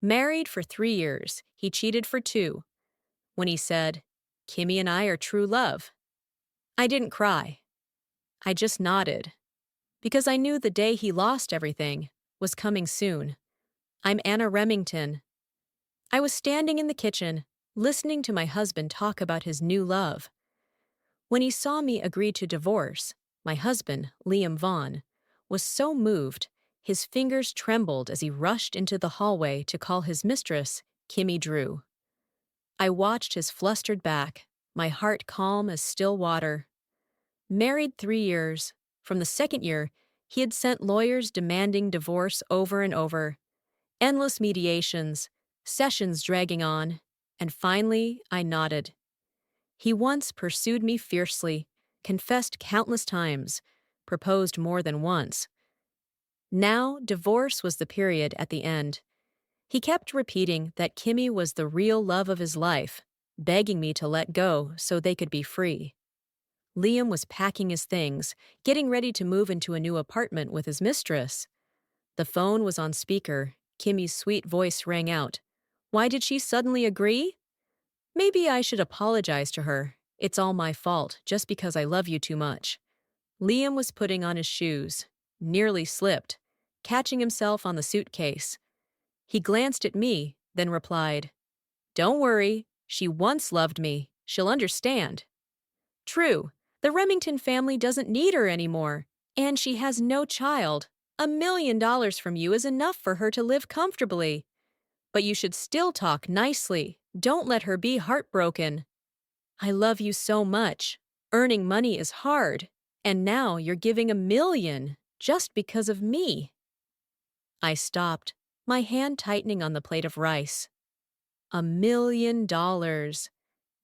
Married for 3 years, he cheated for two. When he said, "Kimmy and I are true love," I didn't cry. I just nodded. Because I knew the day he lost everything was coming soon. I'm Anna Remington. I was standing in the kitchen, listening to my husband talk about his new love. When he saw me agree to divorce, my husband, Liam Vaughn, was so moved, his fingers trembled as he rushed into the hallway to call his mistress, Kimmy Drew. I watched his flustered back, my heart calm as still water. Married 3 years, from the second year, he had sent lawyers demanding divorce over and over, endless mediations, sessions dragging on, and finally I nodded. He once pursued me fiercely, confessed countless times, proposed more than once. Now, divorce was the period at the end. He kept repeating that Kimmy was the real love of his life, begging me to let go so they could be free. Liam was packing his things, getting ready to move into a new apartment with his mistress. The phone was on speaker. Kimmy's sweet voice rang out. Why did she suddenly agree? Maybe I should apologize to her. It's all my fault, just because I love you too much. Liam was putting on his shoes, nearly slipped, catching himself on the suitcase. He glanced at me, then replied, "Don't worry, she once loved me. She'll understand." True, the Remington family doesn't need her anymore, and she has no child. $1 million from you is enough for her to live comfortably. But you should still talk nicely. Don't let her be heartbroken. I love you so much. Earning money is hard, and now you're giving $1 million just because of me. I stopped, my hand tightening on the plate of rice. $1 million.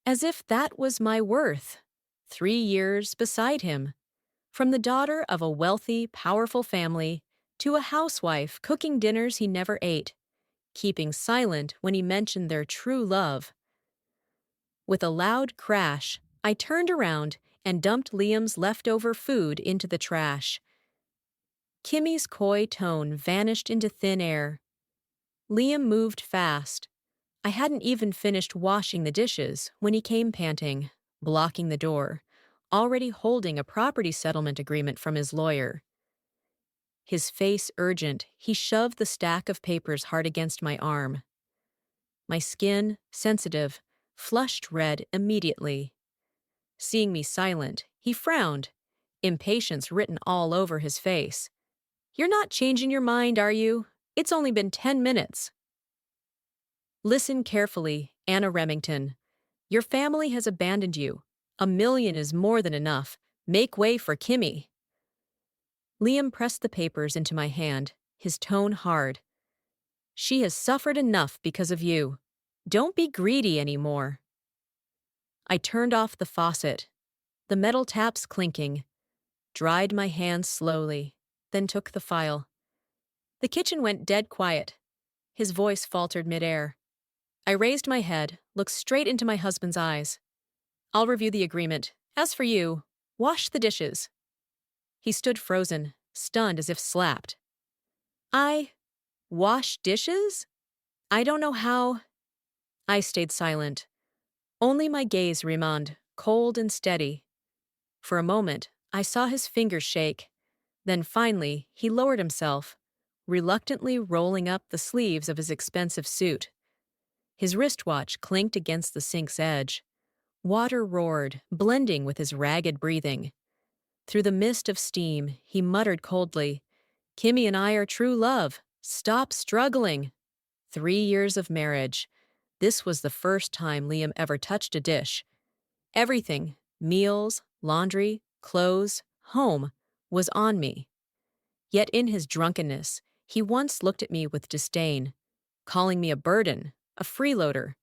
As if that was my worth. 3 years beside him. From the daughter of a wealthy, powerful family to a housewife cooking dinners he never ate, keeping silent when he mentioned their true love. With a loud crash, I turned around and dumped Liam's leftover food into the trash. Kimmy's coy tone vanished into thin air. Liam moved fast. I hadn't even finished washing the dishes when he came panting, blocking the door, already holding a property settlement agreement from his lawyer. His face urgent, he shoved the stack of papers hard against my arm. My skin, sensitive, flushed red immediately. Seeing me silent, he frowned, impatience written all over his face. "You're not changing your mind, are you? It's only been 10 minutes. Listen carefully, Anna Remington. Your family has abandoned you. $1 million is more than enough. Make way for Kimmy." Liam pressed the papers into my hand, his tone hard. "She has suffered enough because of you. Don't be greedy anymore." I turned off the faucet, the metal taps clinking, dried my hands slowly, then took the file. The kitchen went dead quiet. His voice faltered midair. I raised my head, looked straight into my husband's eyes. "I'll review the agreement. As for you, wash the dishes." He stood frozen, stunned as if slapped. "I wash dishes? I don't know how." I stayed silent. Only my gaze remained, cold and steady. For a moment, I saw his fingers shake. Then finally, he lowered himself, reluctantly rolling up the sleeves of his expensive suit. His wristwatch clinked against the sink's edge. Water roared, blending with his ragged breathing. Through the mist of steam, he muttered coldly, "Kimmy and I are true love. Stop struggling." 3 years of marriage. This was the first time Liam ever touched a dish. Everything, meals, laundry, clothes, home, was on me. Yet in his drunkenness, he once looked at me with disdain, calling me a burden, a freeloader,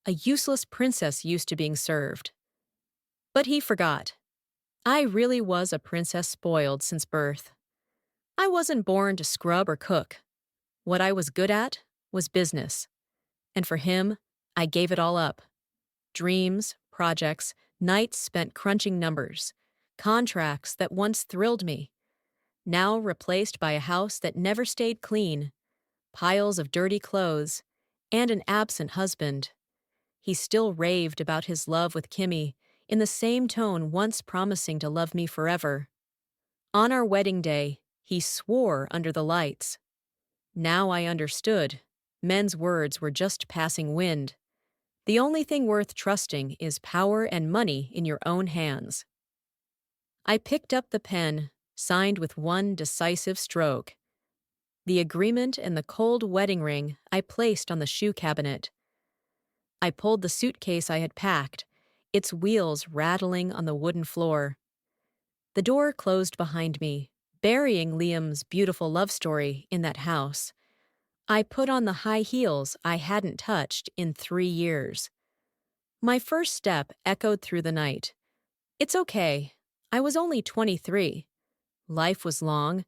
a useless princess used to being served. But he forgot. I really was a princess spoiled since birth. I wasn't born to scrub or cook. What I was good at was business. And for him, I gave it all up. Dreams, projects, nights spent crunching numbers, contracts that once thrilled me, now replaced by a house that never stayed clean, piles of dirty clothes, and an absent husband. He still raved about his love with Kimmy, in the same tone once promising to love me forever. On our wedding day, he swore under the lights. Now I understood. Men's words were just passing wind. The only thing worth trusting is power and money in your own hands. I picked up the pen, signed with one decisive stroke. The agreement and the cold wedding ring I placed on the shoe cabinet. I pulled the suitcase I had packed, its wheels rattling on the wooden floor. The door closed behind me, burying Liam's beautiful love story in that house. I put on the high heels I hadn't touched in 3 years. My first step echoed through the night. It's okay. I was only 23. Life was long,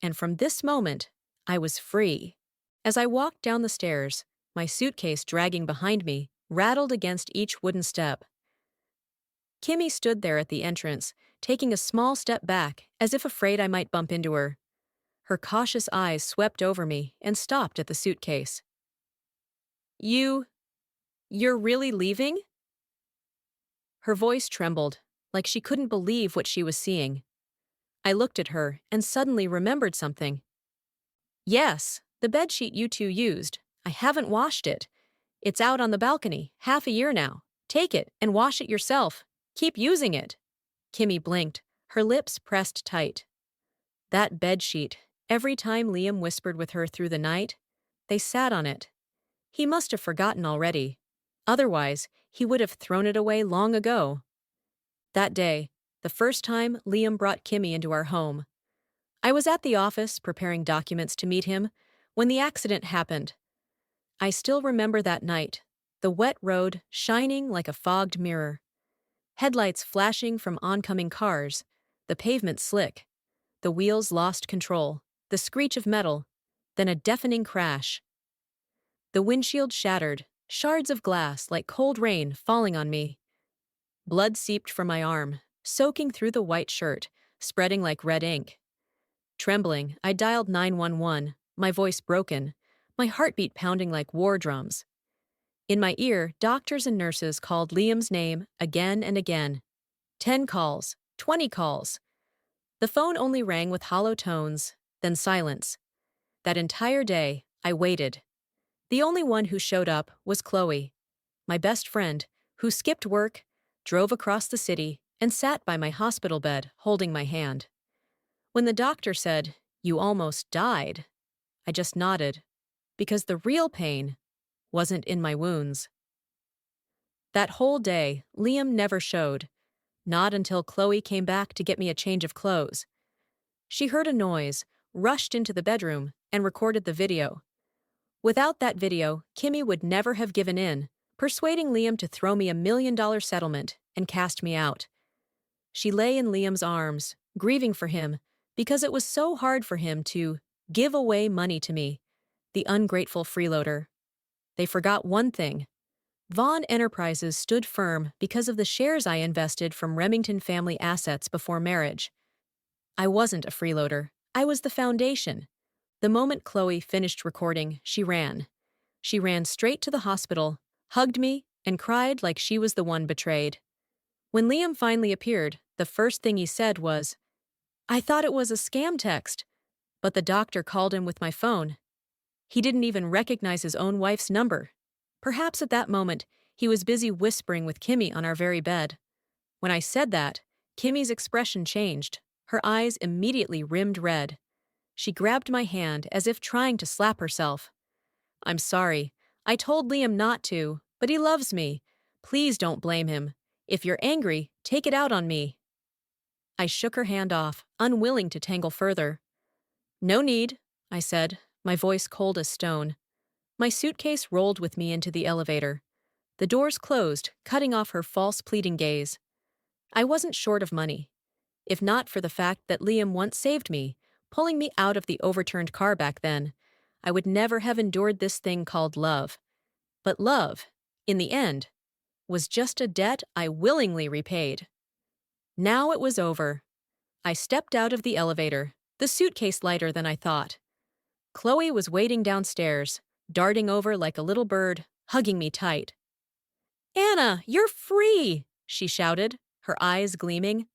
and from this moment, I was free. As I walked down the stairs, my suitcase dragging behind me, rattled against each wooden step. Kimmy stood there at the entrance, taking a small step back, as if afraid I might bump into her. Her cautious eyes swept over me and stopped at the suitcase. You're really leaving?" Her voice trembled, like she couldn't believe what she was seeing. I looked at her and suddenly remembered something. "Yes, the bedsheet you two used. I haven't washed it. It's out on the balcony, half a year now. Take it and wash it yourself. Keep using it." Kimmy blinked, her lips pressed tight. That bedsheet, every time Liam whispered with her through the night, they sat on it. He must have forgotten already. Otherwise, he would have thrown it away long ago. That day, the first time Liam brought Kimmy into our home. I was at the office preparing documents to meet him when the accident happened. I still remember that night, the wet road shining like a fogged mirror. Headlights flashing from oncoming cars, the pavement slick. The wheels lost control, the screech of metal, then a deafening crash. The windshield shattered, shards of glass like cold rain falling on me. Blood seeped from my arm, soaking through the white shirt, spreading like red ink. Trembling, I dialed 911, my voice broken, my heartbeat pounding like war drums. In my ear, doctors and nurses called Liam's name again and again. 10 calls, 20 calls. The phone only rang with hollow tones, then silence. That entire day, I waited. The only one who showed up was Chloe, my best friend, who skipped work, drove across the city, and sat by my hospital bed, holding my hand. When the doctor said, "You almost died," I just nodded, because the real pain wasn't in my wounds. That whole day, Liam never showed, not until Chloe came back to get me a change of clothes. She heard a noise, rushed into the bedroom, and recorded the video. Without that video, Kimmy would never have given in, persuading Liam to throw me $1 million settlement and cast me out. She lay in Liam's arms, grieving for him, because it was so hard for him to give away money to me, the ungrateful freeloader. They forgot one thing. Vaughn Enterprises stood firm because of the shares I invested from Remington family assets before marriage. I wasn't a freeloader. I was the foundation. The moment Chloe finished recording, she ran. She ran straight to the hospital, hugged me, and cried like she was the one betrayed. When Liam finally appeared, the first thing he said was, "I thought it was a scam text," but the doctor called him with my phone. He didn't even recognize his own wife's number. Perhaps at that moment, he was busy whispering with Kimmy on our very bed. When I said that, Kimmy's expression changed. Her eyes immediately rimmed red. She grabbed my hand as if trying to slap herself. "I'm sorry. I told Liam not to, but he loves me. Please don't blame him. If you're angry, take it out on me." I shook her hand off, unwilling to tangle further. "No need," I said, my voice cold as stone. My suitcase rolled with me into the elevator. The doors closed, cutting off her false pleading gaze. I wasn't short of money. If not for the fact that Liam once saved me, pulling me out of the overturned car back then, I would never have endured this thing called love. But love, in the end, was just a debt I willingly repaid. Now it was over. I stepped out of the elevator, the suitcase lighter than I thought. Chloe was waiting downstairs, darting over like a little bird, hugging me tight. "Anna, you're free!" she shouted, her eyes gleaming.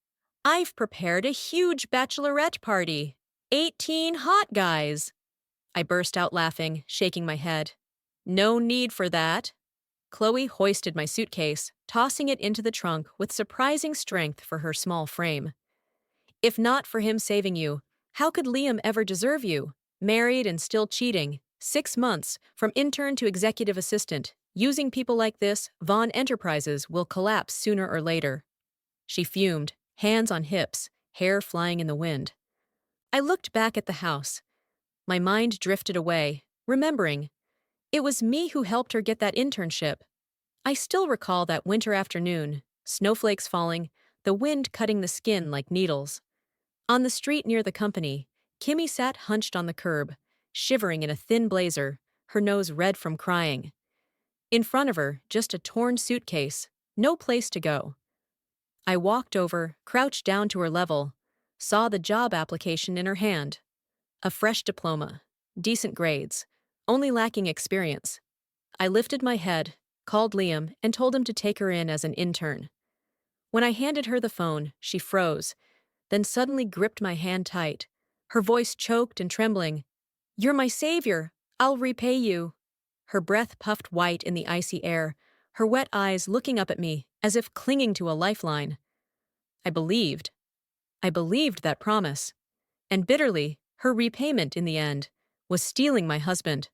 "I've prepared a huge bachelorette party. 18 hot guys." I burst out laughing, shaking my head. "No need for that." Chloe hoisted my suitcase, tossing it into the trunk with surprising strength for her small frame. "If not for him saving you, how could Liam ever deserve you? Married and still cheating. 6 months, from intern to executive assistant. Using people like this, Vaughn Enterprises will collapse sooner or later." She fumed, hands on hips, hair flying in the wind. I looked back at the house. My mind drifted away, remembering. It was me who helped her get that internship. I still recall that winter afternoon, snowflakes falling, the wind cutting the skin like needles. On the street near the company, Kimmy sat hunched on the curb, shivering in a thin blazer, her nose red from crying. In front of her, just a torn suitcase, no place to go. I walked over, crouched down to her level, saw the job application in her hand. A fresh diploma, decent grades, only lacking experience. I lifted my head, called Liam, and told him to take her in as an intern. When I handed her the phone, she froze, then suddenly gripped my hand tight, her voice choked and trembling. "You're my savior. I'll repay you." Her breath puffed white in the icy air, her wet eyes looking up at me as if clinging to a lifeline. I believed. I believed that promise. And bitterly, her repayment in the end was stealing my husband.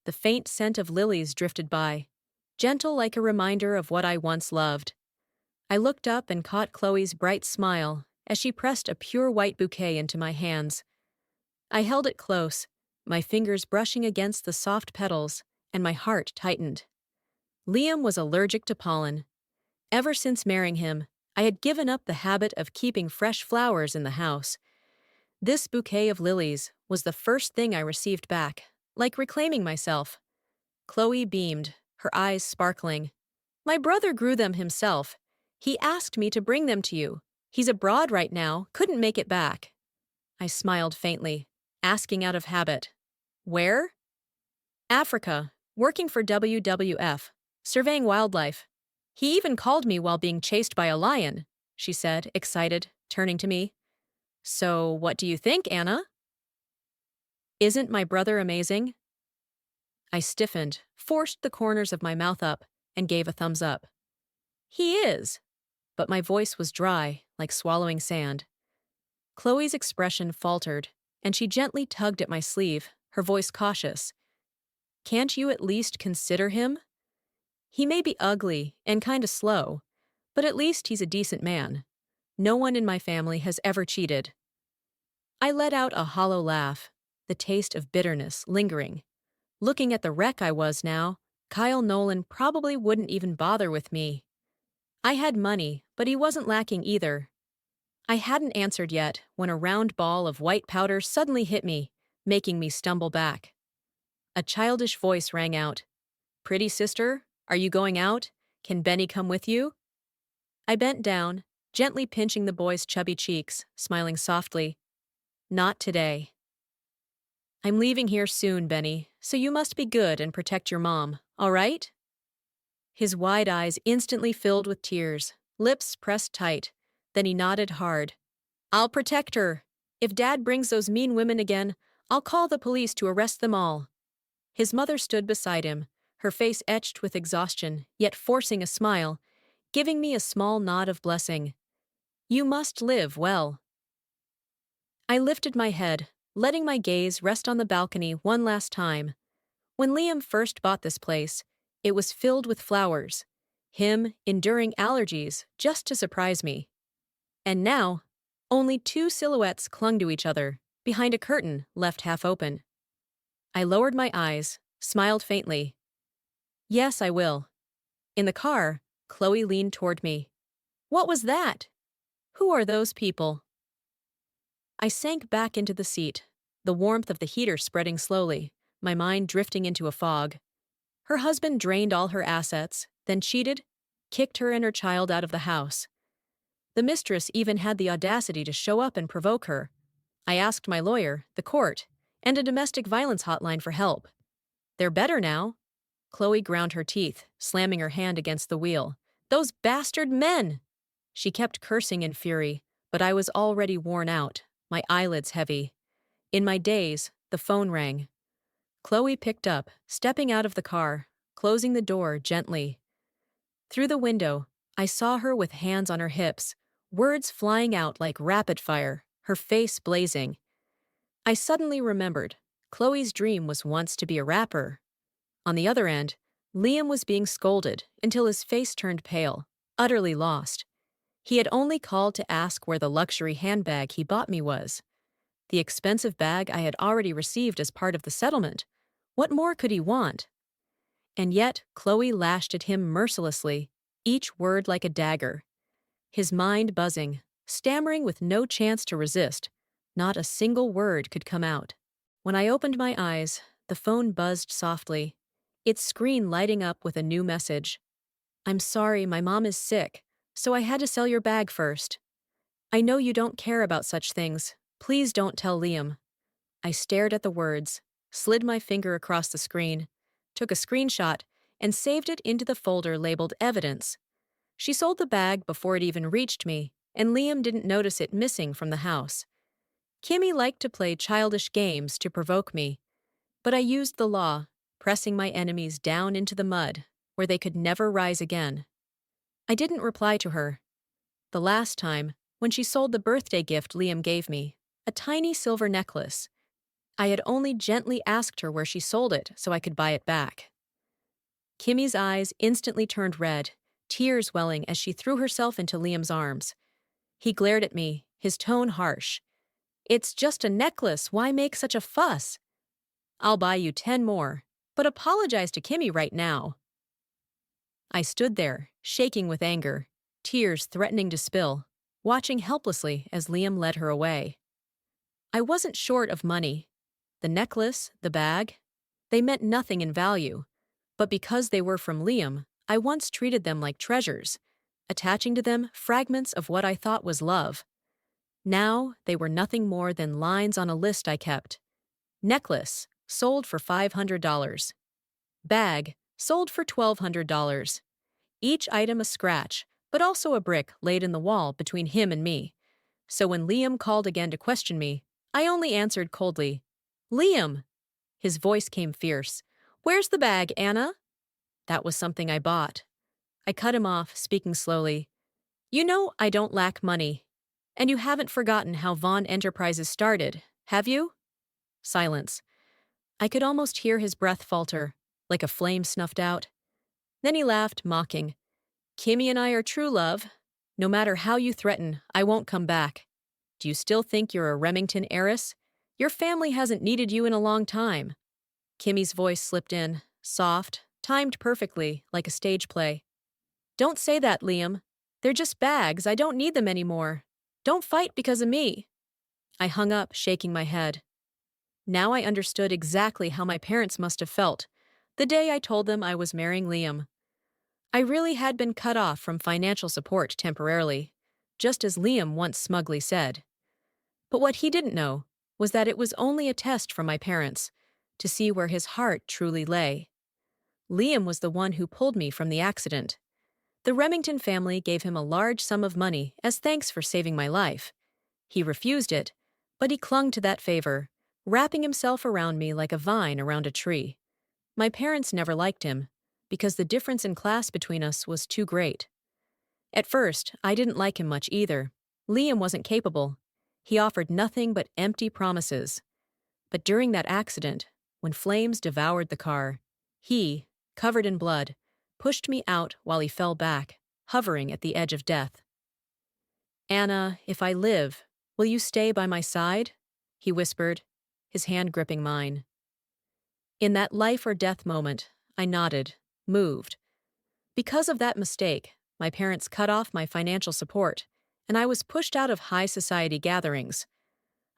The faint scent of lilies drifted by, gentle like a reminder of what I once loved. I looked up and caught Chloe's bright smile as she pressed a pure white bouquet into my hands. I held it close, my fingers brushing against the soft petals, and my heart tightened. Liam was allergic to pollen. Ever since marrying him, I had given up the habit of keeping fresh flowers in the house. This bouquet of lilies was the first thing I received back, like reclaiming myself. Chloe beamed, her eyes sparkling. "My brother grew them himself. He asked me to bring them to you. He's abroad right now, couldn't make it back." I smiled faintly, asking out of habit. "Where?" "Africa, working for WWF, surveying wildlife. He even called me while being chased by a lion," she said, excited, turning to me. "So, what do you think, Anna?" "Isn't my brother amazing?" I stiffened, forced the corners of my mouth up, and gave a thumbs up. "He is," but my voice was dry, like swallowing sand. Chloe's expression faltered, and she gently tugged at my sleeve, her voice cautious. "Can't you at least consider him? He may be ugly and kinda slow, but at least he's a decent man. No one in my family has ever cheated." I let out a hollow laugh, the taste of bitterness lingering. Looking at the wreck I was now, Kyle Nolan probably wouldn't even bother with me. I had money, but he wasn't lacking either. I hadn't answered yet when a round ball of white powder suddenly hit me, making me stumble back. A childish voice rang out. "Pretty sister, are you going out? Can Benny come with you?" I bent down, gently pinching the boy's chubby cheeks, smiling softly. "Not today." "I'm leaving here soon, Benny, so you must be good and protect your mom, all right?" His wide eyes instantly filled with tears, lips pressed tight. Then he nodded hard. "I'll protect her. If Dad brings those mean women again, I'll call the police to arrest them all." His mother stood beside him, her face etched with exhaustion, yet forcing a smile, giving me a small nod of blessing. "You must live well." I lifted my head, letting my gaze rest on the balcony one last time. When Liam first bought this place, it was filled with flowers, him enduring allergies just to surprise me. And now, only two silhouettes clung to each other, behind a curtain left half open. I lowered my eyes, smiled faintly. "Yes, I will." In the car, Chloe leaned toward me. "What was that? Who are those people?" I sank back into the seat, the warmth of the heater spreading slowly, my mind drifting into a fog. Her husband drained all her assets, then cheated, kicked her and her child out of the house. The mistress even had the audacity to show up and provoke her. I asked my lawyer, the court, and a domestic violence hotline for help. They're better now. Chloe ground her teeth, slamming her hand against the wheel. Those bastard men! She kept cursing in fury, but I was already worn out, my eyelids heavy. In my daze, the phone rang. Chloe picked up, stepping out of the car, closing the door gently. Through the window, I saw her with hands on her hips, words flying out like rapid fire, her face blazing. I suddenly remembered, Chloe's dream was once to be a rapper. On the other end, Liam was being scolded until his face turned pale, utterly lost. He had only called to ask where the luxury handbag he bought me was. The expensive bag I had already received as part of the settlement. What more could he want? And yet, Chloe lashed at him mercilessly, each word like a dagger. His mind buzzing, stammering with no chance to resist. Not a single word could come out. When I opened my eyes, the phone buzzed softly, its screen lighting up with a new message. I'm sorry, my mom is sick, so I had to sell your bag first. I know you don't care about such things. Please don't tell Liam. I stared at the words, slid my finger across the screen, took a screenshot, and saved it into the folder labeled Evidence. She sold the bag before it even reached me, and Liam didn't notice it missing from the house. Kimmy liked to play childish games to provoke me, but I used the law, pressing my enemies down into the mud, where they could never rise again. I didn't reply to her. The last time, when she sold the birthday gift Liam gave me, a tiny silver necklace, I had only gently asked her where she sold it so I could buy it back. Kimmy's eyes instantly turned red, tears welling as she threw herself into Liam's arms. He glared at me, his tone harsh. It's just a necklace, why make such a fuss? I'll buy you 10 more, but apologize to Kimmy right now. I stood there, shaking with anger, tears threatening to spill, watching helplessly as Liam led her away. I wasn't short of money. The necklace, the bag, they meant nothing in value, but because they were from Liam, I once treated them like treasures, attaching to them fragments of what I thought was love. Now, they were nothing more than lines on a list I kept. Necklace, sold for $500. Bag, sold for $1,200. Each item a scratch, but also a brick laid in the wall between him and me. So when Liam called again to question me, I only answered coldly, Liam! His voice came fierce. Where's the bag, Anna? That was something I bought. I cut him off, speaking slowly. You know I don't lack money. And you haven't forgotten how Vaughn Enterprises started, have you? Silence. I could almost hear his breath falter, like a flame snuffed out. Then he laughed, mocking. Kimmy and I are true love. No matter how you threaten, I won't come back. Do you still think you're a Remington heiress? Your family hasn't needed you in a long time. Kimmy's voice slipped in, soft, timed perfectly, like a stage play. Don't say that, Liam. They're just bags. I don't need them anymore. Don't fight because of me. I hung up, shaking my head. Now I understood exactly how my parents must have felt the day I told them I was marrying Liam. I really had been cut off from financial support temporarily, just as Liam once smugly said. But what he didn't know was that it was only a test from my parents to see where his heart truly lay. Liam was the one who pulled me from the accident. The Remington family gave him a large sum of money as thanks for saving my life. He refused it, but he clung to that favor, wrapping himself around me like a vine around a tree. My parents never liked him, because the difference in class between us was too great. At first, I didn't like him much either. Liam wasn't capable. He offered nothing but empty promises. But during that accident, when flames devoured the car, he, covered in blood, pushed me out while he fell back, hovering at the edge of death. Anna, if I live, will you stay by my side? He whispered, his hand gripping mine. In that life or death moment, I nodded, moved. Because of that mistake, my parents cut off my financial support, and I was pushed out of high society gatherings.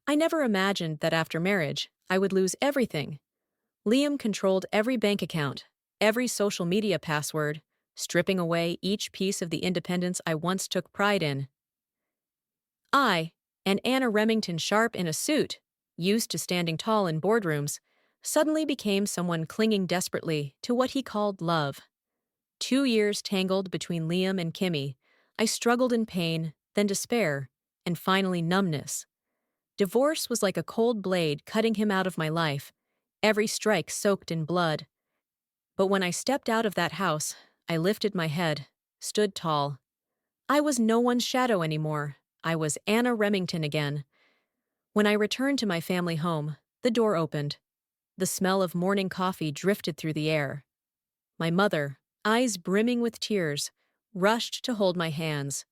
I never imagined that after marriage, I would lose everything. Liam controlled every bank account, every social media password, stripping away each piece of the independence I once took pride in. I, and Anna Remington Sharp in a suit, used to standing tall in boardrooms, suddenly became someone clinging desperately to what he called love. 2 years tangled between Liam and Kimmy. I struggled in pain, then despair, and finally numbness. Divorce was like a cold blade cutting him out of my life, every strike soaked in blood. But when I stepped out of that house, I lifted my head, stood tall. I was no one's shadow anymore. I was Anna Remington again. When I returned to my family home, the door opened. The smell of morning coffee drifted through the air. My mother, eyes brimming with tears, rushed to hold my hands.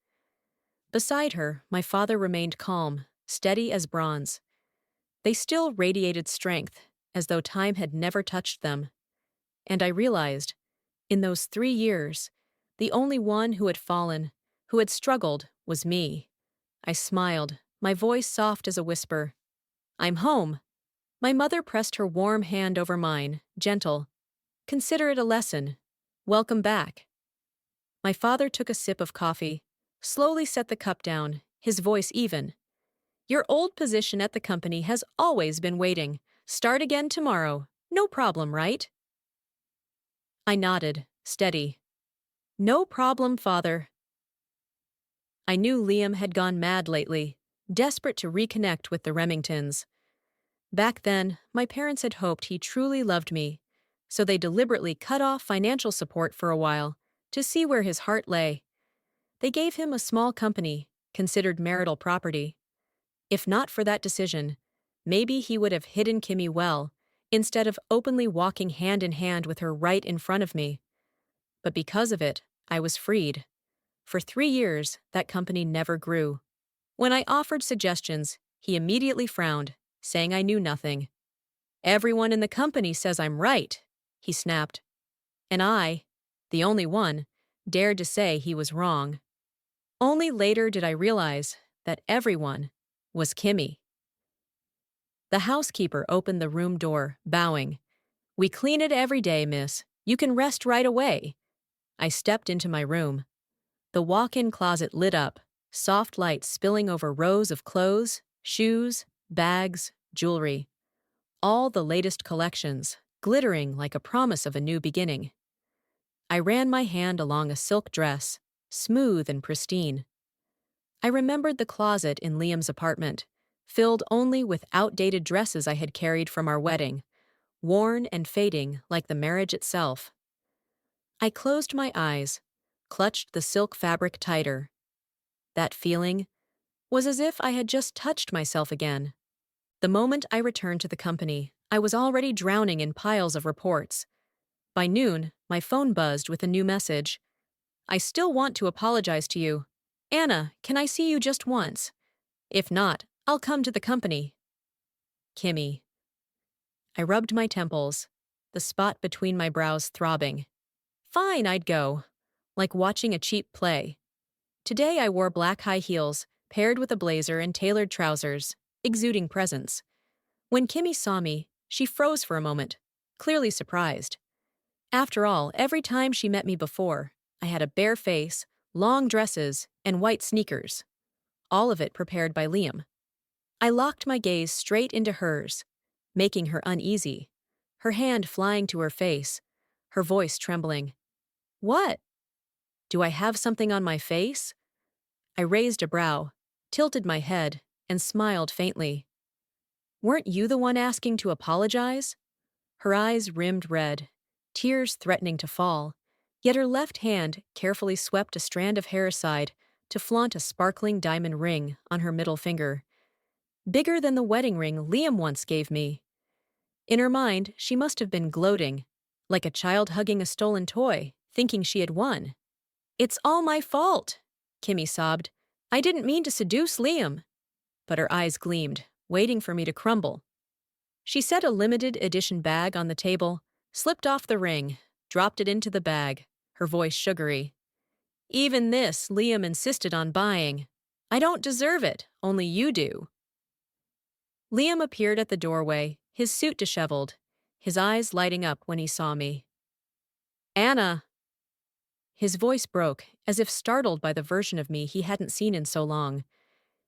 Beside her, my father remained calm, steady as bronze. They still radiated strength, as though time had never touched them. And I realized, in those 3 years, the only one who had fallen, who had struggled, was me. I smiled, my voice soft as a whisper. I'm home. My mother pressed her warm hand over mine, gentle. Consider it a lesson. Welcome back. My father took a sip of coffee, slowly set the cup down, his voice even. Your old position at the company has always been waiting. Start again tomorrow. No problem, right? I nodded, steady. No problem, father. I knew Liam had gone mad lately, desperate to reconnect with the Remingtons. Back then, my parents had hoped he truly loved me, so they deliberately cut off financial support for a while to see where his heart lay. They gave him a small company, considered marital property. If not for that decision, maybe he would have hidden Kimmy well, instead of openly walking hand in hand with her right in front of me. But because of it, I was freed. For 3 years, that company never grew. When I offered suggestions, he immediately frowned, saying I knew nothing. Everyone in the company says I'm right, he snapped. And I, the only one, dared to say he was wrong. Only later did I realize that everyone was Kimmy. The housekeeper opened the room door, bowing. We clean it every day, miss. You can rest right away. I stepped into my room. The walk-in closet lit up, soft light spilling over rows of clothes, shoes, bags, jewelry. All the latest collections, glittering like a promise of a new beginning. I ran my hand along a silk dress, smooth and pristine. I remembered the closet in Liam's apartment, filled only with outdated dresses I had carried from our wedding, worn and fading like the marriage itself. I closed my eyes, clutched the silk fabric tighter. That feeling was as if I had just touched myself again. The moment I returned to the company, I was already drowning in piles of reports. By noon, my phone buzzed with a new message. I still want to apologize to you. Anna, can I see you just once? If not, I'll come to the company. Kimmy. I rubbed my temples, the spot between my brows throbbing. Fine, I'd go. Like watching a cheap play. Today I wore black high heels, paired with a blazer and tailored trousers, exuding presence. When Kimmy saw me, she froze for a moment, clearly surprised. After all, every time she met me before, I had a bare face, long dresses, and white sneakers. All of it prepared by Liam. I locked my gaze straight into hers, making her uneasy, her hand flying to her face, her voice trembling. What? Do I have something on my face? I raised a brow, tilted my head, and smiled faintly. Weren't you the one asking to apologize? Her eyes rimmed red, tears threatening to fall, yet her left hand carefully swept a strand of hair aside to flaunt a sparkling diamond ring on her middle finger. Bigger than the wedding ring Liam once gave me. In her mind, she must have been gloating, like a child hugging a stolen toy, thinking she had won. It's all my fault, Kimmy sobbed. I didn't mean to seduce Liam. But her eyes gleamed, waiting for me to crumble. She set a limited edition bag on the table, slipped off the ring, dropped it into the bag, her voice sugary. Even this Liam insisted on buying. I don't deserve it, only you do. Liam appeared at the doorway, his suit disheveled, his eyes lighting up when he saw me. Anna! His voice broke, as if startled by the version of me he hadn't seen in so long.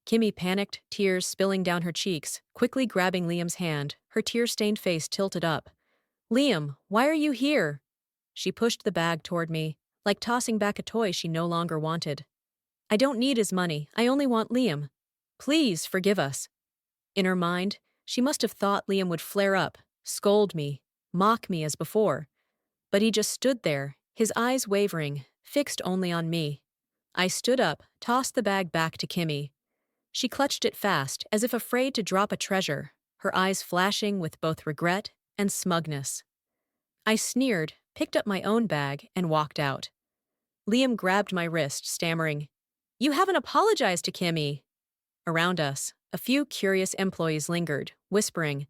Kimmy panicked, tears spilling down her cheeks, quickly grabbing Liam's hand, her tear-stained face tilted up. Liam, why are you here? She pushed the bag toward me, like tossing back a toy she no longer wanted. I don't need his money, I only want Liam. Please forgive us. In her mind, she must have thought Liam would flare up, scold me, mock me as before. But he just stood there, his eyes wavering, fixed only on me. I stood up, tossed the bag back to Kimmy. She clutched it fast, as if afraid to drop a treasure, her eyes flashing with both regret and smugness. I sneered, picked up my own bag, and walked out. Liam grabbed my wrist, stammering, "You haven't apologized to Kimmy." Around us, a few curious employees lingered, whispering.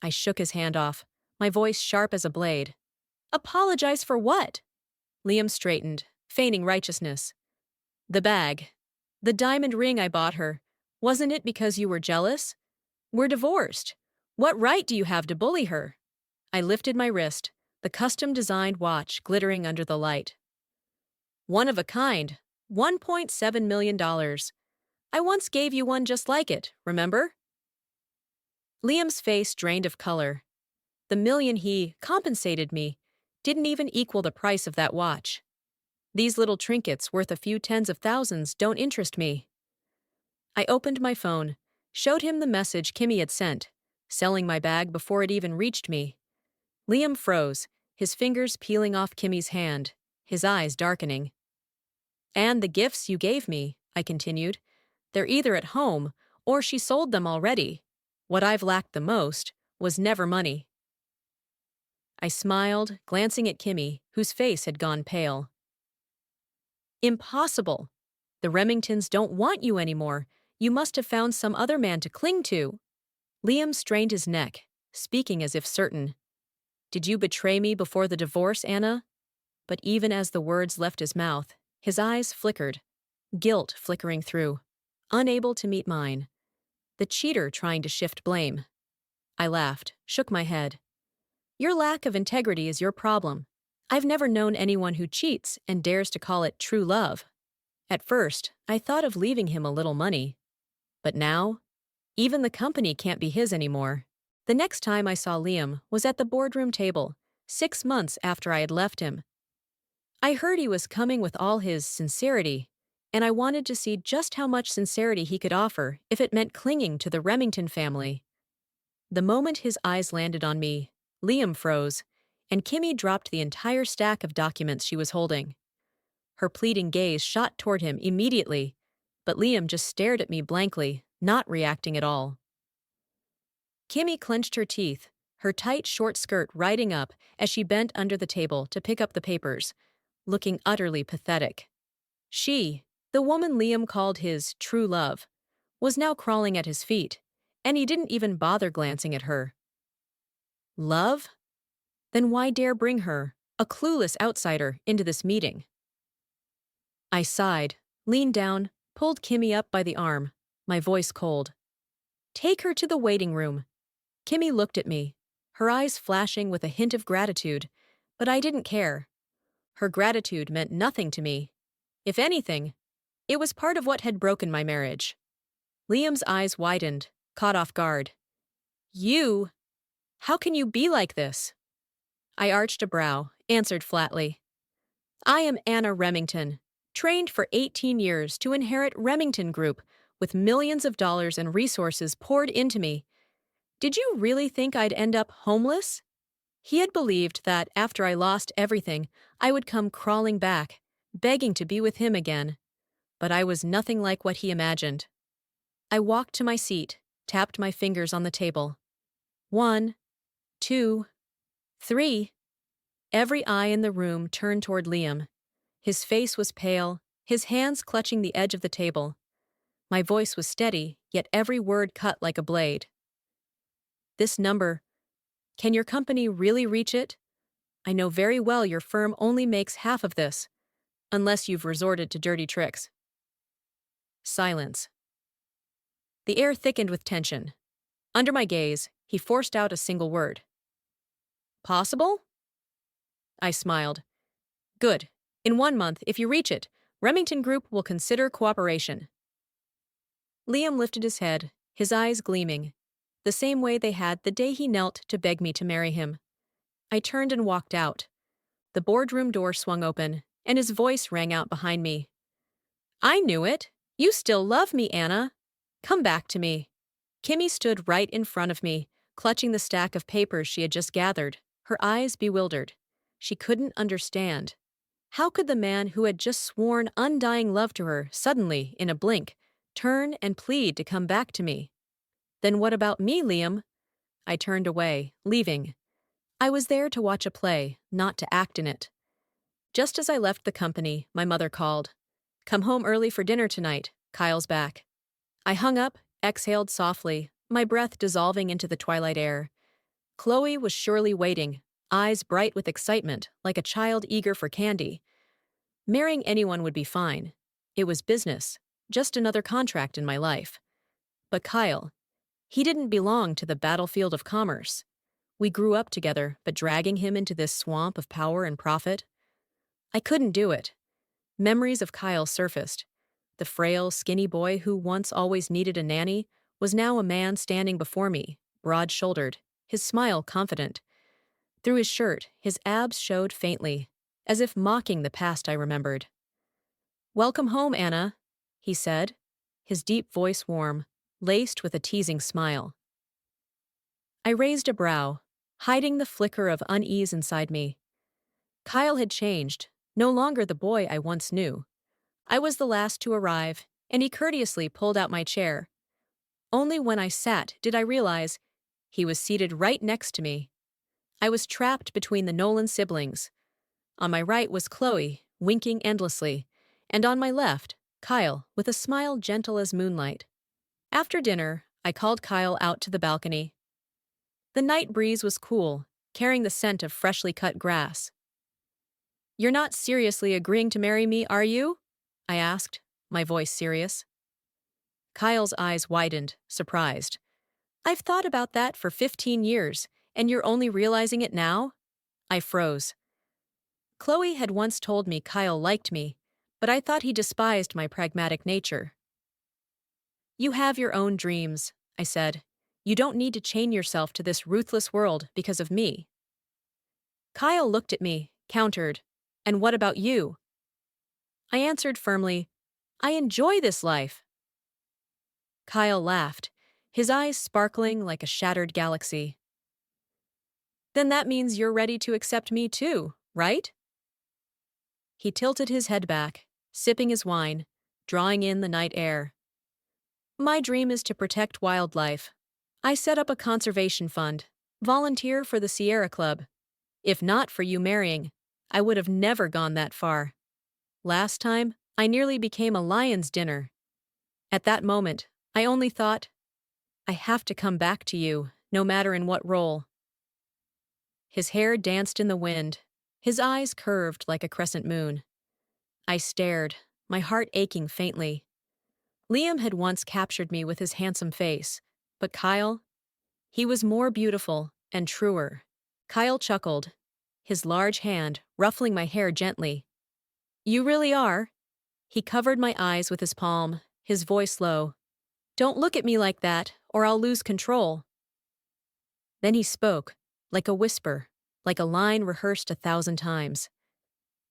I shook his hand off, my voice sharp as a blade. Apologize for what? Liam straightened, feigning righteousness. The bag. The diamond ring I bought her. Wasn't it because you were jealous? We're divorced. What right do you have to bully her? I lifted my wrist, the custom-designed watch glittering under the light. One of a kind. $1.7 million. I once gave you one just like it, remember? Liam's face drained of color. The million he compensated me didn't even equal the price of that watch. These little trinkets worth a few tens of thousands don't interest me. I opened my phone, showed him the message Kimmy had sent, selling my bag before it even reached me. Liam froze, his fingers peeling off Kimmy's hand, his eyes darkening. And the gifts you gave me, I continued, they're either at home or she sold them already. What I've lacked the most was never money. I smiled, glancing at Kimmy, whose face had gone pale. Impossible. The Remingtons don't want you anymore. You must have found some other man to cling to. Liam strained his neck, speaking as if certain. Did you betray me before the divorce, Anna? But even as the words left his mouth, his eyes flickered, guilt flickering through, unable to meet mine. The cheater trying to shift blame. I laughed, shook my head. Your lack of integrity is your problem. I've never known anyone who cheats and dares to call it true love. At first, I thought of leaving him a little money. But now, even the company can't be his anymore. The next time I saw Liam was at the boardroom table, 6 months after I had left him. I heard he was coming with all his sincerity, and I wanted to see just how much sincerity he could offer if it meant clinging to the Remington family. The moment his eyes landed on me, Liam froze, and Kimmy dropped the entire stack of documents she was holding. Her pleading gaze shot toward him immediately, but Liam just stared at me blankly, not reacting at all. Kimmy clenched her teeth, her tight short skirt riding up as she bent under the table to pick up the papers, looking utterly pathetic. She, the woman Liam called his true love, was now crawling at his feet, and he didn't even bother glancing at her. Love? Then why dare bring her, a clueless outsider, into this meeting? I sighed, leaned down, pulled Kimmy up by the arm, my voice cold. Take her to the waiting room. Kimmy looked at me, her eyes flashing with a hint of gratitude, but I didn't care. Her gratitude meant nothing to me. If anything, it was part of what had broken my marriage. Liam's eyes widened, caught off guard. You? How can you be like this? I arched a brow, answered flatly. I am Anna Remington, trained for 18 years to inherit Remington Group with millions of dollars and resources poured into me. Did you really think I'd end up homeless? He had believed that after I lost everything, I would come crawling back, begging to be with him again. But I was nothing like what he imagined. I walked to my seat, tapped my fingers on the table. 1, 2, 3. Every eye in the room turned toward Liam. His face was pale, his hands clutching the edge of the table. My voice was steady, yet every word cut like a blade. This number, can your company really reach it? I know very well your firm only makes half of this, unless you've resorted to dirty tricks. Silence. The air thickened with tension. Under my gaze, he forced out a single word. Possible? I smiled. Good. In 1 month, if you reach it, Remington Group will consider cooperation. Liam lifted his head, his eyes gleaming, the same way they had the day he knelt to beg me to marry him. I turned and walked out. The boardroom door swung open, and his voice rang out behind me. I knew it. You still love me, Anna. Come back to me. Kimmy stood right in front of me, clutching the stack of papers she had just gathered, her eyes bewildered. She couldn't understand. How could the man who had just sworn undying love to her suddenly, in a blink, turn and plead to come back to me? Then what about me, Liam? I turned away, leaving. I was there to watch a play, not to act in it. Just as I left the company, my mother called. Come home early for dinner tonight. Kyle's back. I hung up, exhaled softly, my breath dissolving into the twilight air. Chloe was surely waiting, eyes bright with excitement, like a child eager for candy. Marrying anyone would be fine. It was business, just another contract in my life. But Kyle, he didn't belong to the battlefield of commerce. We grew up together, but dragging him into this swamp of power and profit? I couldn't do it. Memories of Kyle surfaced. The frail, skinny boy who once always needed a nanny was now a man standing before me, broad-shouldered, his smile confident. Through his shirt, his abs showed faintly, as if mocking the past I remembered. Welcome home, Anna, he said, his deep voice warm, laced with a teasing smile. I raised a brow, hiding the flicker of unease inside me. Kyle had changed, no longer the boy I once knew. I was the last to arrive, and he courteously pulled out my chair. Only when I sat did I realize he was seated right next to me. I was trapped between the Nolan siblings. On my right was Chloe, winking endlessly, and on my left, Kyle, with a smile gentle as moonlight. After dinner, I called Kyle out to the balcony. The night breeze was cool, carrying the scent of freshly cut grass. You're not seriously agreeing to marry me, are you? I asked, my voice serious. Kyle's eyes widened, surprised. I've thought about that for 15 years, and you're only realizing it now? I froze. Chloe had once told me Kyle liked me, but I thought he despised my pragmatic nature. You have your own dreams, I said. You don't need to chain yourself to this ruthless world because of me. Kyle looked at me, countered. And what about you? I answered firmly, I enjoy this life. Kyle laughed, his eyes sparkling like a shattered galaxy. Then that means you're ready to accept me too, right? He tilted his head back, sipping his wine, drawing in the night air. My dream is to protect wildlife. I set up a conservation fund, volunteer for the Sierra Club. If not for you marrying, I would have never gone that far. Last time, I nearly became a lion's dinner. At that moment, I only thought, I have to come back to you, no matter in what role. His hair danced in the wind, his eyes curved like a crescent moon. I stared, my heart aching faintly. Liam had once captured me with his handsome face, but Kyle? He was more beautiful and truer. Kyle chuckled, his large hand ruffling my hair gently. You really are? He covered my eyes with his palm, his voice low. Don't look at me like that, or I'll lose control. Then he spoke, like a whisper, like a line rehearsed 1,000 times.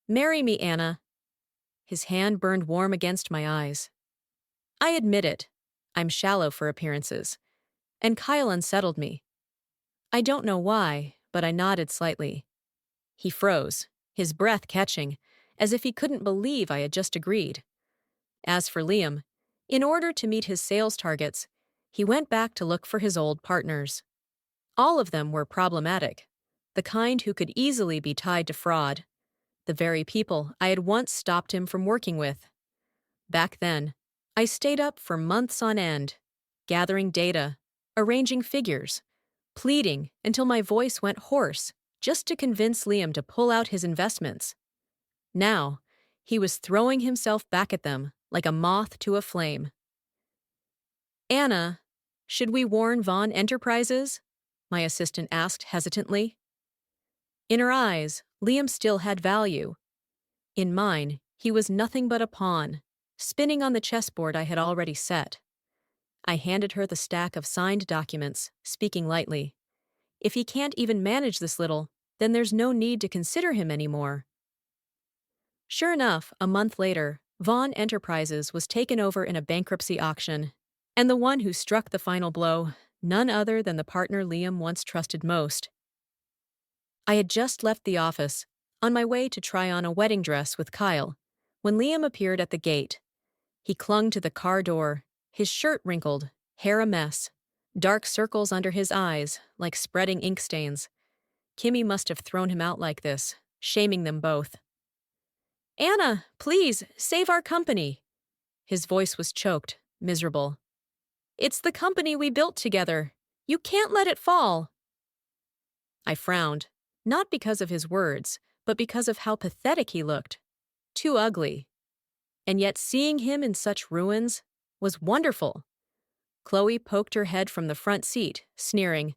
Marry me, Anna. His hand burned warm against my eyes. I admit it. I'm shallow for appearances. And Kyle unsettled me. I don't know why, but I nodded slightly. He froze, his breath catching, as if he couldn't believe I had just agreed. As for Liam, in order to meet his sales targets, he went back to look for his old partners. All of them were problematic, the kind who could easily be tied to fraud, the very people I had once stopped him from working with. Back then, I stayed up for months on end, gathering data, arranging figures, pleading until my voice went hoarse just to convince Liam to pull out his investments. Now, he was throwing himself back at them like a moth to a flame. Anna, should we warn Vaughn Enterprises? My assistant asked hesitantly. In her eyes, Liam still had value. In mine, he was nothing but a pawn, spinning on the chessboard I had already set. I handed her the stack of signed documents, speaking lightly. If he can't even manage this little, then there's no need to consider him anymore. Sure enough, a month later, Vaughn Enterprises was taken over in a bankruptcy auction. And the one who struck the final blow, none other than the partner Liam once trusted most. I had just left the office, on my way to try on a wedding dress with Kyle, when Liam appeared at the gate. He clung to the car door, his shirt wrinkled, hair a mess, dark circles under his eyes, like spreading ink stains. Kimmy must have thrown him out like this, shaming them both. "Anna, please, save our company." His voice was choked, miserable. "It's the company we built together. You can't let it fall." I frowned, not because of his words, but because of how pathetic he looked. Too ugly. And yet seeing him in such ruins was wonderful. Chloe poked her head from the front seat, sneering.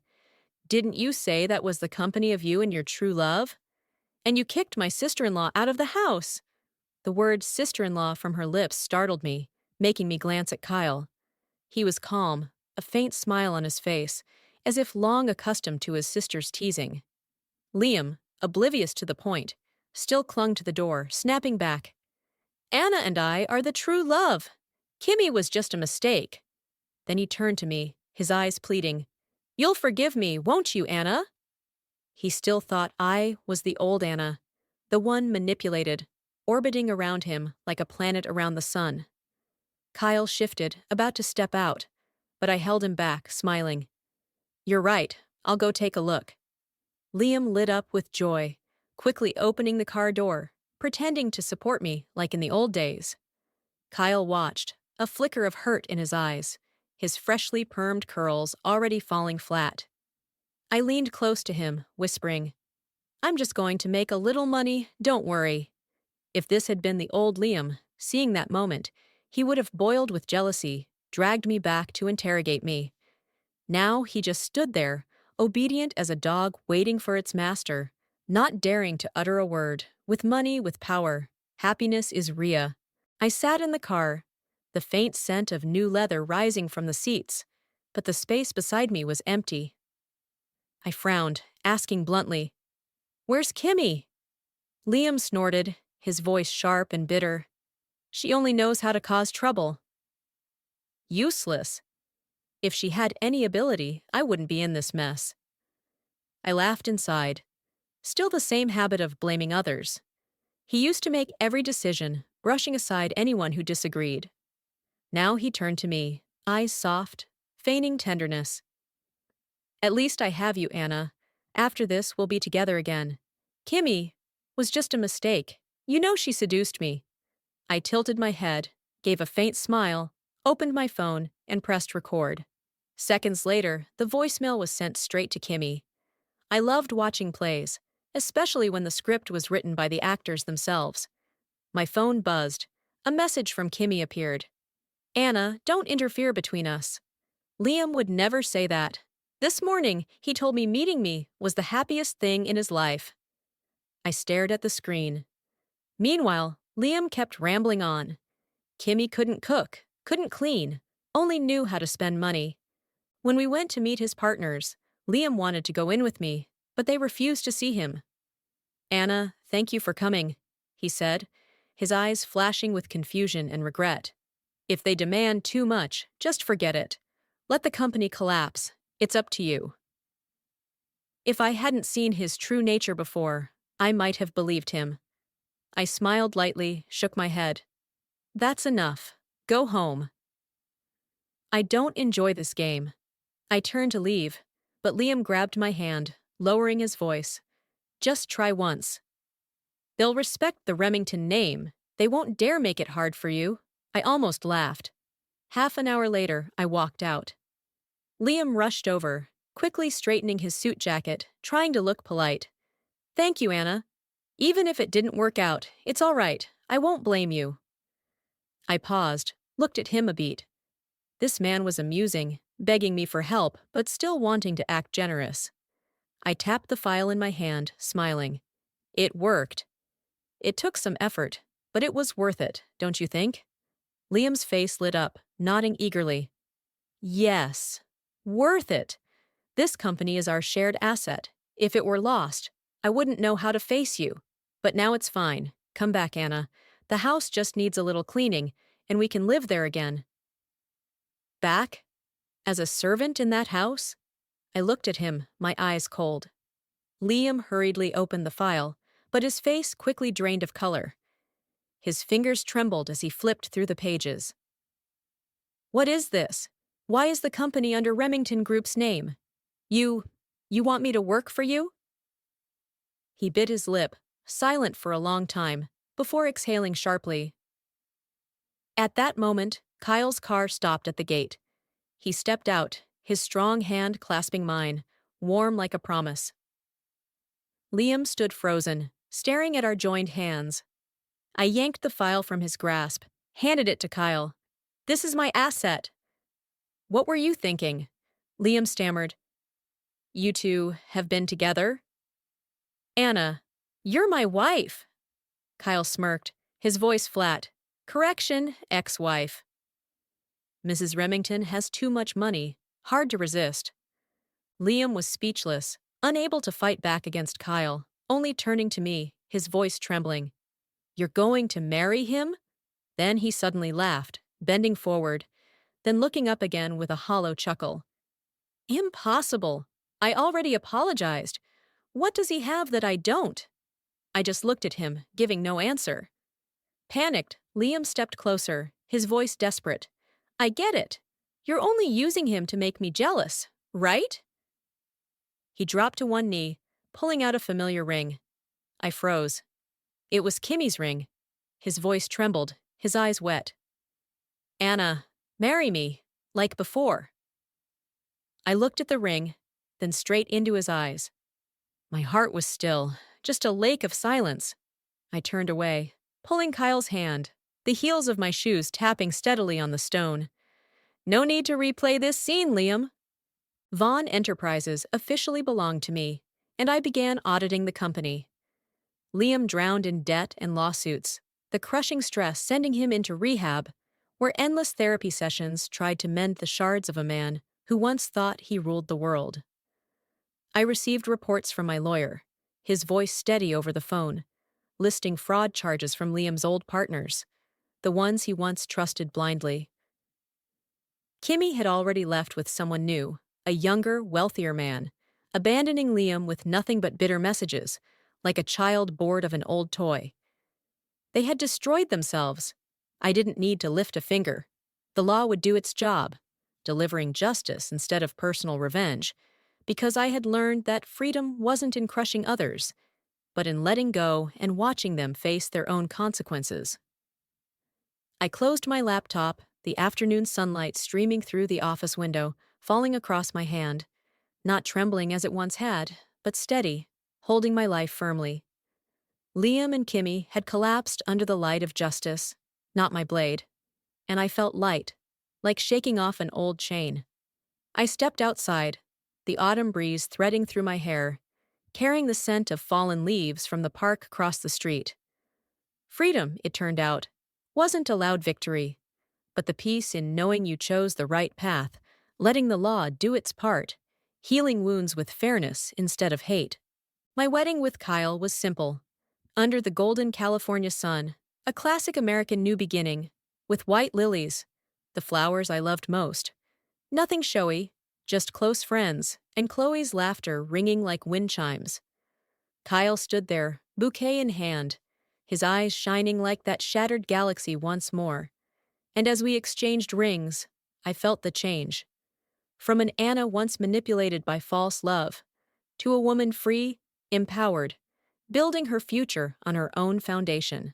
"Didn't you say that was the company of you and your true love? And you kicked my sister-in-law out of the house." The word sister-in-law from her lips startled me, making me glance at Kyle. He was calm, a faint smile on his face, as if long accustomed to his sister's teasing. Liam, oblivious to the point, still clung to the door, snapping back. "Anna and I are the true love. Kimmy was just a mistake." Then he turned to me, his eyes pleading. "You'll forgive me, won't you, Anna?" He still thought I was the old Anna, the one manipulated, orbiting around him like a planet around the sun. Kyle shifted, about to step out, but I held him back, smiling. "You're right, I'll go take a look." Liam lit up with joy, quickly opening the car door, pretending to support me like in the old days. Kyle watched, a flicker of hurt in his eyes, his freshly permed curls already falling flat. I leaned close to him, whispering, "I'm just going to make a little money, don't worry." If this had been the old Liam, seeing that moment, he would have boiled with jealousy, dragged me back to interrogate me. Now he just stood there, obedient as a dog waiting for its master, not daring to utter a word, with money, with power. Happiness is Rhea. I sat in the car, the faint scent of new leather rising from the seats, but the space beside me was empty. I frowned, asking bluntly, "Where's Kimmy?" Liam snorted, his voice sharp and bitter. "She only knows how to cause trouble." Useless. If she had any ability, I wouldn't be in this mess. I laughed inside. Still the same habit of blaming others. He used to make every decision, brushing aside anyone who disagreed. Now he turned to me, eyes soft, feigning tenderness. "At least I have you, Anna. After this, we'll be together again. Kimmy was just a mistake. You know she seduced me." I tilted my head, gave a faint smile, opened my phone, and pressed record. Seconds later, the voicemail was sent straight to Kimmy. I loved watching plays, especially when the script was written by the actors themselves. My phone buzzed. A message from Kimmy appeared. "Anna, don't interfere between us." Liam would never say that. This morning, he told me meeting me was the happiest thing in his life. I stared at the screen. Meanwhile, Liam kept rambling on. Kimmy couldn't cook, couldn't clean, only knew how to spend money. When we went to meet his partners, Liam wanted to go in with me, but they refused to see him. "Anna, thank you for coming," he said, his eyes flashing with confusion and regret. "If they demand too much, just forget it. Let the company collapse. It's up to you." If I hadn't seen his true nature before, I might have believed him. I smiled lightly, shook my head. "That's enough. Go home." I don't enjoy this game. I turned to leave, but Liam grabbed my hand, lowering his voice. "Just try once. They'll respect the Remington name. They won't dare make it hard for you." I almost laughed. Half an hour later, I walked out. Liam rushed over, quickly straightening his suit jacket, trying to look polite. "Thank you, Anna. Even if it didn't work out, it's all right. I won't blame you." I paused, looked at him a beat. This man was amusing, begging me for help, but still wanting to act generous. I tapped the file in my hand, smiling. It worked. It took some effort, but it was worth it, don't you think? Liam's face lit up, nodding eagerly. Yes. Worth it. This company is our shared asset. If it were lost, I wouldn't know how to face you. But now it's fine. Come back, Anna. The house just needs a little cleaning, and we can live there again. Back? As a servant in that house? I looked at him, my eyes cold. Liam hurriedly opened the file, but his face quickly drained of color. His fingers trembled as he flipped through the pages. What is this? Why is the company under Remington Group's name? You want me to work for you? He bit his lip, silent for a long time, before exhaling sharply. At that moment, Kyle's car stopped at the gate. He stepped out, his strong hand clasping mine, warm like a promise. Liam stood frozen, staring at our joined hands. I yanked the file from his grasp, handed it to Kyle. This is my asset. What were you thinking? Liam stammered. You two have been together? Anna, you're my wife. Kyle smirked, his voice flat. Correction, ex-wife. Mrs. Remington has too much money, hard to resist. Liam was speechless, unable to fight back against Kyle, only turning to me, his voice trembling. You're going to marry him? Then he suddenly laughed, bending forward, then looking up again with a hollow chuckle. Impossible. I already apologized. What does he have that I don't? I just looked at him, giving no answer. Panicked, Liam stepped closer, his voice desperate. I get it. You're only using him to make me jealous, right? He dropped to one knee, pulling out a familiar ring. I froze. It was Kimmy's ring. His voice trembled, his eyes wet. Anna, marry me, like before. I looked at the ring, then straight into his eyes. My heart was still, just a lake of silence. I turned away, pulling Kyle's hand, the heels of my shoes tapping steadily on the stone. No need to replay this scene, Liam. Vaughn Enterprises officially belonged to me, and I began auditing the company. Liam drowned in debt and lawsuits, the crushing stress sending him into rehab, where endless therapy sessions tried to mend the shards of a man who once thought he ruled the world. I received reports from my lawyer, his voice steady over the phone, listing fraud charges from Liam's old partners, the ones he once trusted blindly. Kimmy had already left with someone new, a younger, wealthier man, abandoning Liam with nothing but bitter messages, like a child bored of an old toy. They had destroyed themselves. I didn't need to lift a finger. The law would do its job, delivering justice instead of personal revenge, because I had learned that freedom wasn't in crushing others, but in letting go and watching them face their own consequences. I closed my laptop, the afternoon sunlight streaming through the office window, falling across my hand, not trembling as it once had, but steady, holding my life firmly. Liam and Kimmy had collapsed under the light of justice, not my blade, and I felt light, like shaking off an old chain. I stepped outside, the autumn breeze threading through my hair, carrying the scent of fallen leaves from the park across the street. Freedom, it turned out, wasn't a loud victory, but the peace in knowing you chose the right path, letting the law do its part, healing wounds with fairness instead of hate. My wedding with Kyle was simple. Under the golden California sun, a classic American new beginning, with white lilies, the flowers I loved most. Nothing showy, just close friends, and Chloe's laughter ringing like wind chimes. Kyle stood there, bouquet in hand, his eyes shining like that shattered galaxy once more. And as we exchanged rings, I felt the change. From an Anna once manipulated by false love, to a woman free, empowered, building her future on her own foundation.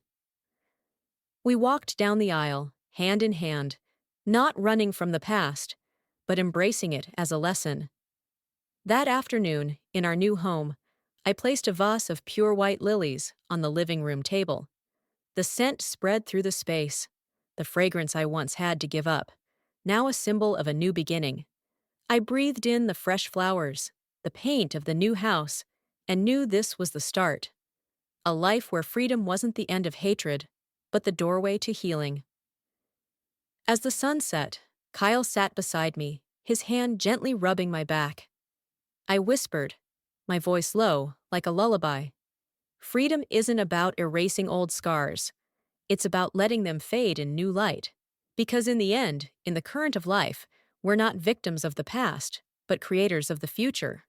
We walked down the aisle, hand in hand, not running from the past, but embracing it as a lesson. That afternoon, in our new home, I placed a vase of pure white lilies on the living room table. The scent spread through the space, the fragrance I once had to give up, now a symbol of a new beginning. I breathed in the fresh flowers, the paint of the new house, and knew this was the start. A life where freedom wasn't the end of hatred, but the doorway to healing. As the sun set, Kyle sat beside me, his hand gently rubbing my back. I whispered, my voice low, like a lullaby. Freedom isn't about erasing old scars. It's about letting them fade in new light. Because in the end, in the current of life, we're not victims of the past, but creators of the future.